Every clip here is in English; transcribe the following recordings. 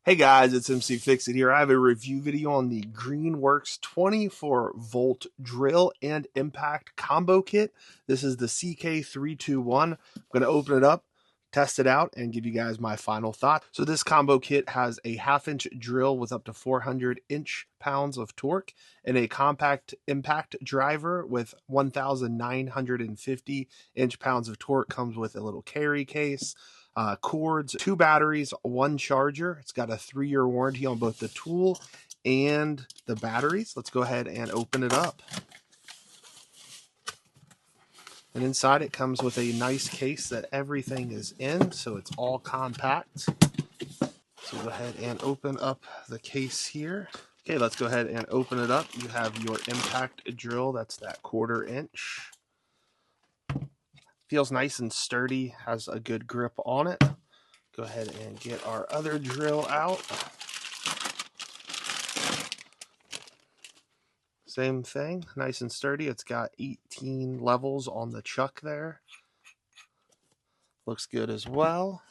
Hey guys, it's MC Fixit here. I have a review video on the Greenworks 24V drill and impact combo kit. This is the CK321. I'm going to open it up, test it out, and give you guys my final thought. So this combo kit has a 1/2-inch drill with up to 400 inch-pounds of torque and a compact impact driver with 1,950 inch-pounds of torque. Comes with a little carry case, cords, 2 batteries, 1 charger. It's got a 3-year warranty on both the tool and the batteries. Let's go ahead and open it up. And inside it comes with a nice case that everything is in, so it's all compact. So go ahead and open up the case here. Okay, let's go ahead and open it up. You have your impact drill, that's that 1/4 inch. Feels nice and sturdy, has a good grip on it. Go ahead and get our other drill out. Same thing, nice and sturdy. It's got 18 levels on the chuck there. Looks good as well.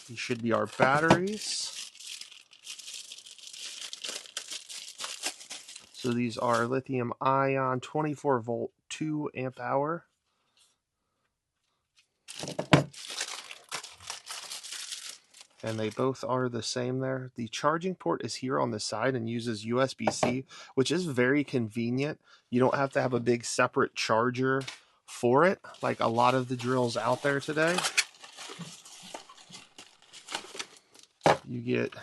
These should be our batteries. So these are lithium ion 24V 2 amp hour. And they both are the same there. The charging port is here on the side and uses USB-C, which is very convenient. You don't have to have a big separate charger for it, like a lot of the drills out there today. You get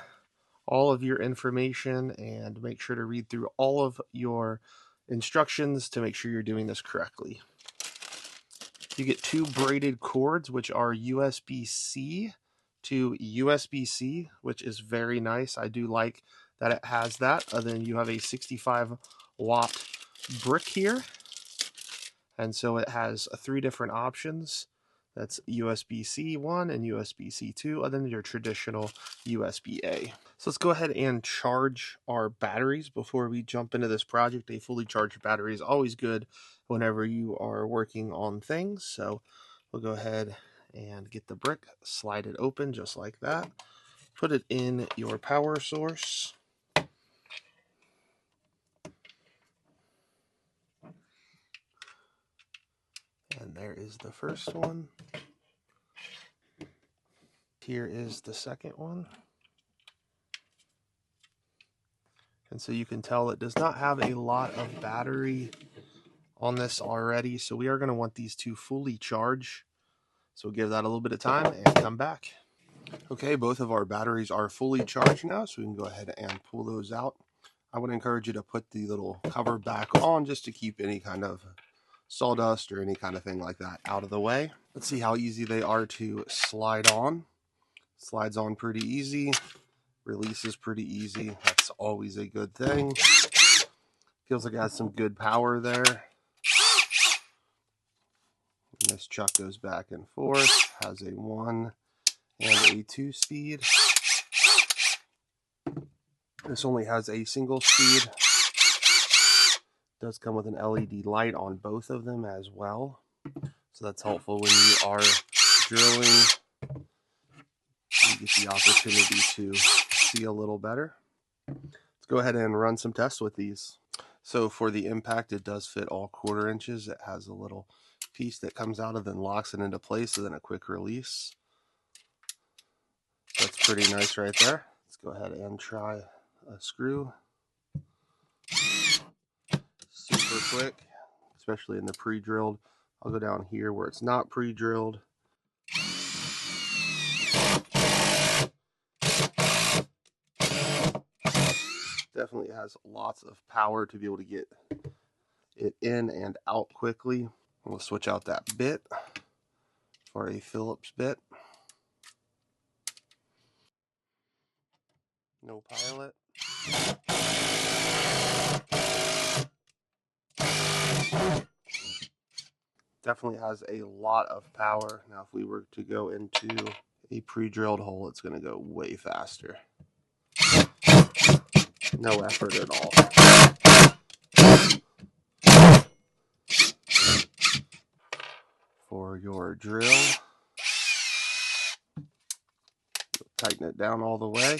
all of your information and make sure to read through all of your instructions to make sure you're doing this correctly. You get 2 braided cords, which are USB-C to USB-C, which is very nice. I do like that it has that. Then you have a 65-watt brick here. And so it has 3 different options. That's USB-C 1 and USB-C 2, and then your traditional USB-A. So let's go ahead and charge our batteries before we jump into this project. A fully charged battery is always good whenever you are working on things. So we'll go ahead and get the brick, slide it open just like that. Put it in your power source. And there is the first one. Here is the second one. And so you can tell it does not have a lot of battery on this already. So we are going to want these to fully charge. So we'll give that a little bit of time and come back. Okay, both of our batteries are fully charged now, so we can go ahead and pull those out. I would encourage you to put the little cover back on just to keep any kind of sawdust or any kind of thing like that out of the way. Let's see how easy they are to slide on. Slides on pretty easy. Releases pretty easy. That's always a good thing. Feels like it has some good power there. And this chuck goes back and forth. Has a 1 and a 2 speed. This only has a single speed. Does come with an LED light on both of them as well. So that's helpful when you are drilling. You get the opportunity to see a little better. Let's go ahead and run some tests with these. So for the impact, it does fit all 1/4 inches. It has a little piece that comes out and then locks it into place, and then a quick release. That's pretty nice right there. Let's go ahead and try a screw. Super quick, especially in the pre-drilled. I'll go down here where it's not pre-drilled. Definitely has lots of power to be able to get it in and out quickly. We'll switch out that bit for a Phillips bit. No pilot. Definitely has a lot of power. Now if we were to go into a pre-drilled hole, it's going to go way faster. No effort at all. For your drill, tighten it down all the way.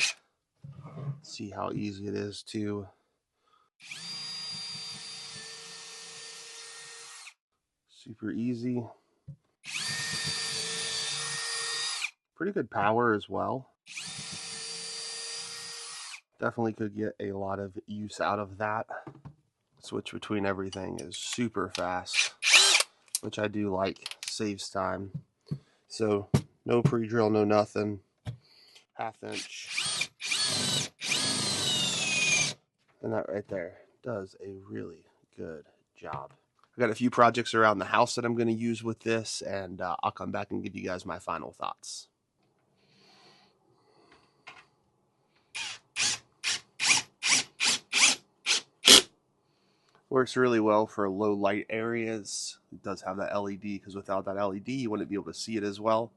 See how easy it is to super easy. Pretty good power as well. Definitely could get a lot of use out of that. Switch between everything is super fast, which I do like. Saves time. So no pre-drill, no nothing. 1/2 inch. And that right there does a really good job. I got a few projects around the house that I'm going to use with this, and I'll come back and give you guys my final thoughts. Works really well for low light areas. It does have that LED, because without that LED you wouldn't be able to see it as well.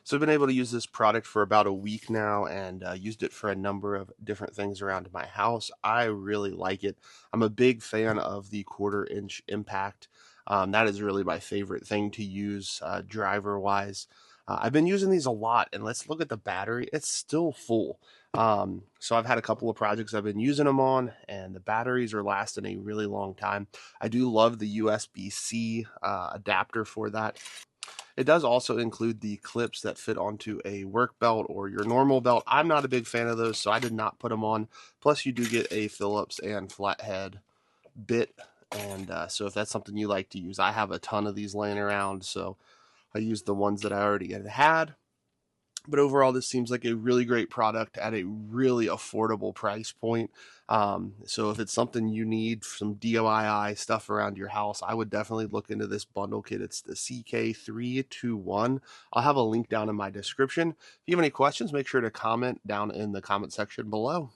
So I've been able to use this product for about a week now, and used it for a number of different things around my house. I really like it. I'm a big fan of the 1/4 inch impact. That is really my favorite thing to use driver wise. I've been using these a lot, and let's look at the battery. It's still full. So I've had a couple of projects I've been using them on, and the batteries are lasting a really long time. I do love the USB-C adapter for that. It does also include the clips that fit onto a work belt or your normal belt. I'm not a big fan of those, so I did not put them on. Plus, you do get a Phillips and flathead bit, and so if that's something you like to use, I have a ton of these laying around, so I used the ones that I already had. But overall, this seems like a really great product at a really affordable price point. So if it's something you need, some DIY stuff around your house, I would definitely look into this bundle kit. It's the CK321. I'll have a link down in my description. If you have any questions, make sure to comment down in the comment section below.